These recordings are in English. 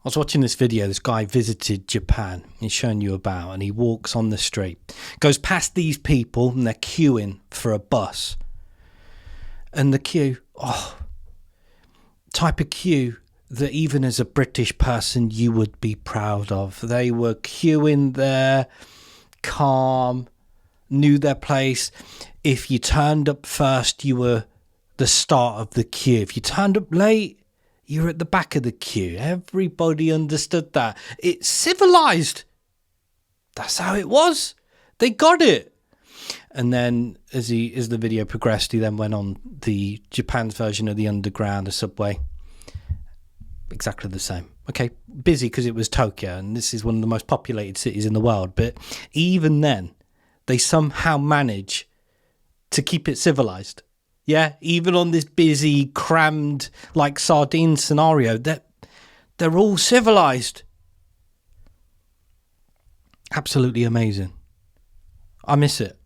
was watching this video. This guy visited Japan. He's showing you about, and he walks on the street, goes past these people, and they're queuing for a bus. And the queue, type of queue that even as a British person you would be proud of. They were queuing there, calm, knew their place. If you turned up first, you were the start of the queue. If you turned up late, you were at the back of the queue. Everybody understood that. It's civilized. That's how it was. They got it. And then as the video progressed, he then went on the Japan's version of the underground, the subway. Exactly the same. Okay, busy because it was Tokyo, and this is one of the most populated cities in the world. But even then, they somehow manage to keep it civilized. Yeah, even on this busy, crammed, like sardine scenario, they're all civilized. Absolutely amazing. I miss it.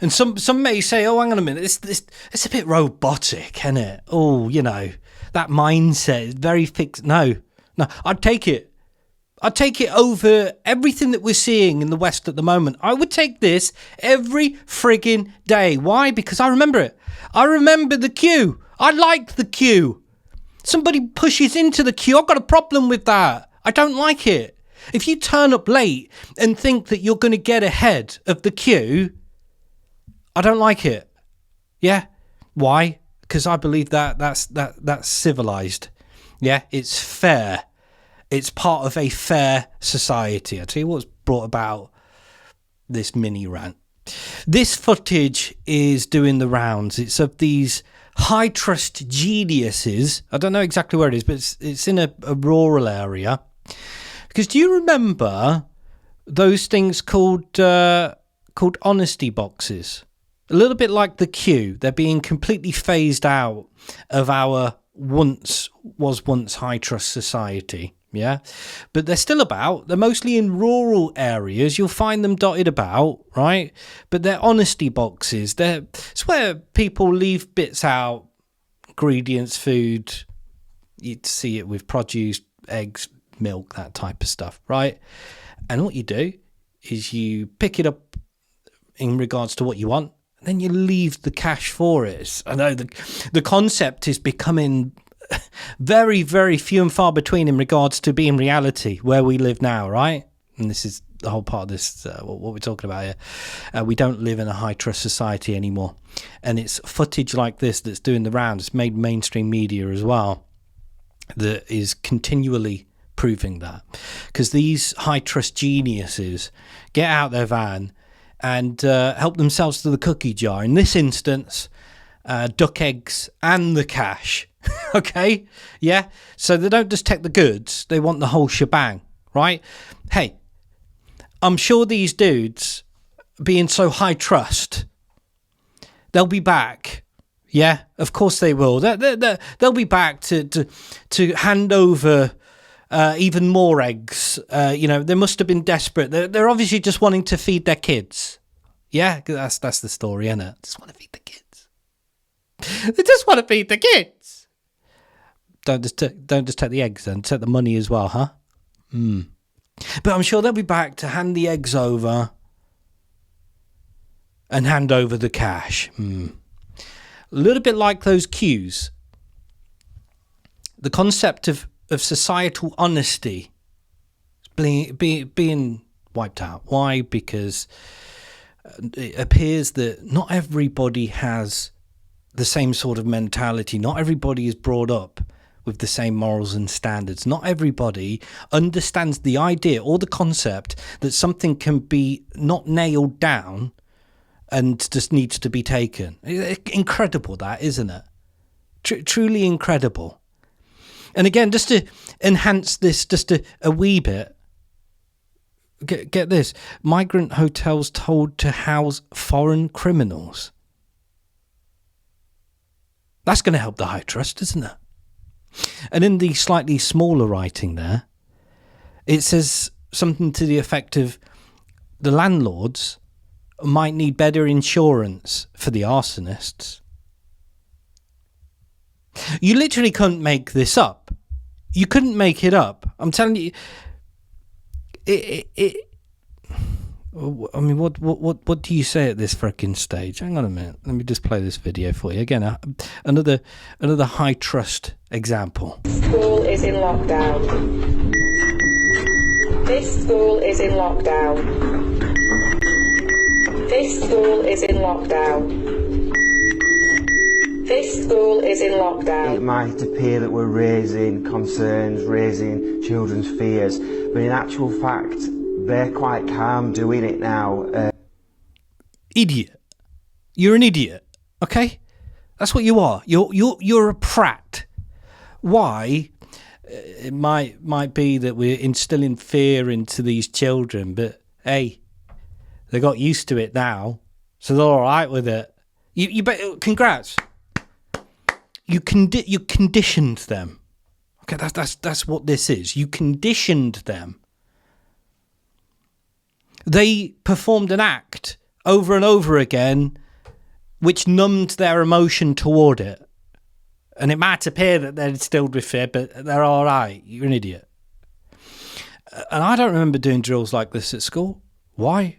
And some may say, oh, hang on a minute, it's a bit robotic, isn't it? Oh, that mindset is very fixed. No, I'd take it. I'd take it over everything that we're seeing in the West at the moment. I would take this every frigging day. Why? Because I remember it. I remember the queue. I like the queue. Somebody pushes into the queue. I've got a problem with that. I don't like it. If you turn up late and think that you're going to get ahead of the queue, I don't like it. Yeah. Why? Because I believe that's civilized. Yeah. It's fair. It's part of a fair society. I'll tell you what's brought about this mini rant. This footage is doing the rounds. It's of these high trust geniuses. I don't know exactly where it is, but it's in a rural area. Because do you remember those things called honesty boxes? A little bit like the queue. They're being completely phased out of our once high trust society. Yeah, but they're still about. They're mostly in rural areas. You'll find them dotted about, right? But they're honesty boxes. It's where people leave bits out, ingredients, food. You'd see it with produce, eggs, milk, that type of stuff, right? And what you do is you pick it up in regards to what you want, and then you leave the cash for it. I know the concept is becoming very, very few and far between in regards to being reality where we live now, right? And this is the whole part of this, what we're talking about here. We don't live in a high trust society anymore. And it's footage like this that's doing the rounds. It's made mainstream media as well, that is continually proving that. Because these high trust geniuses get out their van and help themselves to the cookie jar. In this instance, duck eggs and the cash. Okay, yeah, so they don't just take the goods, they want the whole shebang, right? Hey, I'm sure these dudes, being so high trust, they'll be back. Yeah, of course they will. They'll be back to hand over even more eggs. They must have been desperate. They're obviously just wanting to feed their kids. Yeah, that's the story, isn't it? Just want to feed the kids. They just want to feed the kids. Don't just take the eggs then. Take the money as well, huh? But I'm sure they'll be back to hand the eggs over and hand over the cash. A little bit like those queues. The concept of societal honesty being wiped out. Why? Because it appears that not everybody has the same sort of mentality. Not everybody is brought up with the same morals and standards. Not everybody understands the idea or the concept that something can be not nailed down and just needs to be taken. Incredible, that, isn't it? Truly incredible. And again, just to enhance this just a wee bit, get this: migrant hotels told to house foreign criminals. That's going to help the high trust, isn't it? And in the slightly smaller writing there, it says something to the effect of the landlords might need better insurance for the arsonists. You literally couldn't make this up. You couldn't make it up. I'm telling you. I mean, what do you say at this freaking stage? Hang on a minute. Let me just play this video for you again. Another high trust example. School is in lockdown. This school is in lockdown. This school is in lockdown. This school is in lockdown. It might appear that we're raising concerns, raising children's fears, but in actual fact, they're quite calm doing it now. Idiot. You're an idiot, okay? That's what you are. You're a prat. Why? It might be that we're instilling fear into these children, but hey, they got used to it now, so they're all right with it. You congrats. You conditioned them. Okay, that's what this is. You conditioned them. They performed an act over and over again, which numbed their emotion toward it. And it might appear that they're instilled with fear, but they're all right. You're an idiot. And I don't remember doing drills like this at school. Why?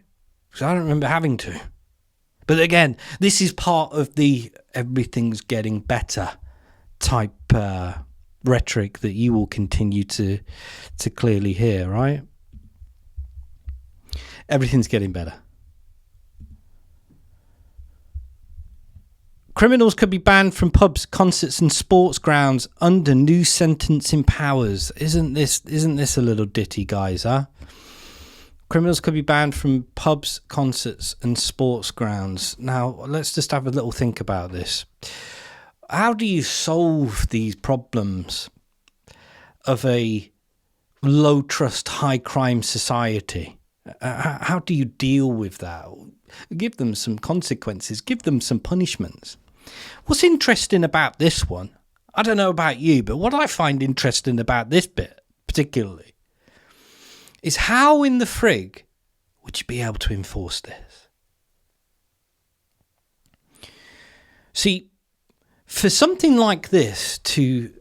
Because I don't remember having to. But again, this is part of the everything's getting better type rhetoric that you will continue to clearly hear, right? Everything's getting better. Criminals could be banned from pubs, concerts and sports grounds under new sentencing powers. Isn't this a little ditty, guys, huh? Criminals could be banned from pubs, concerts and sports grounds. Now, let's just have a little think about this. How do you solve these problems of a low trust, high crime society? How do you deal with that? Give them some consequences. Give them some punishments. What's interesting about this one, I don't know about you, but what I find interesting about this bit particularly is how in the frig would you be able to enforce this? See, for something like this to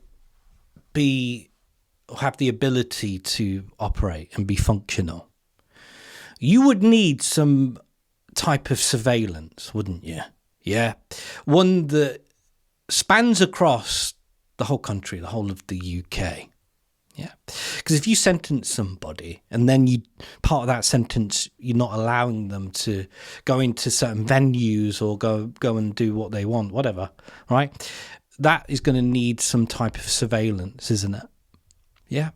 have the ability to operate and be functional, you would need some type of surveillance, wouldn't you? Yeah. One that spans across the whole country, the whole of the UK. Yeah. Because if you sentence somebody and then part of that sentence, you're not allowing them to go into certain venues or go and do what they want, whatever, right? That is going to need some type of surveillance, isn't it? Yeah.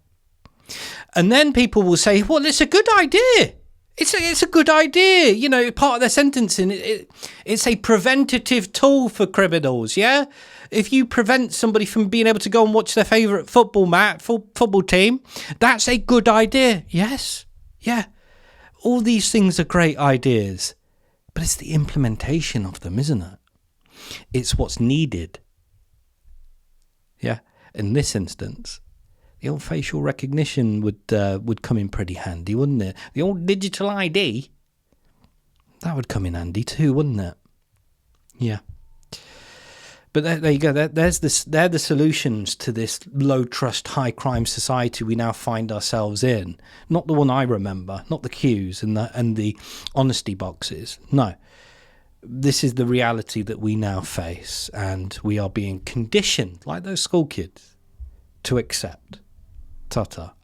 And then people will say, well, it's a good idea. It's a good idea, you know, part of their sentencing. It's a preventative tool for criminals, yeah? If you prevent somebody from being able to go and watch their favourite football team, that's a good idea. Yes, yeah. All these things are great ideas, but it's the implementation of them, isn't it? It's what's needed. Yeah, in this instance, the old facial recognition would come in pretty handy, wouldn't it? The old digital ID, that would come in handy too, wouldn't it? Yeah. But there you go. They're the solutions to this low trust, high crime society we now find ourselves in. Not the one I remember, not the queues and the honesty boxes. No. This is the reality that we now face, and we are being conditioned, like those school kids, to accept. Ta-ta.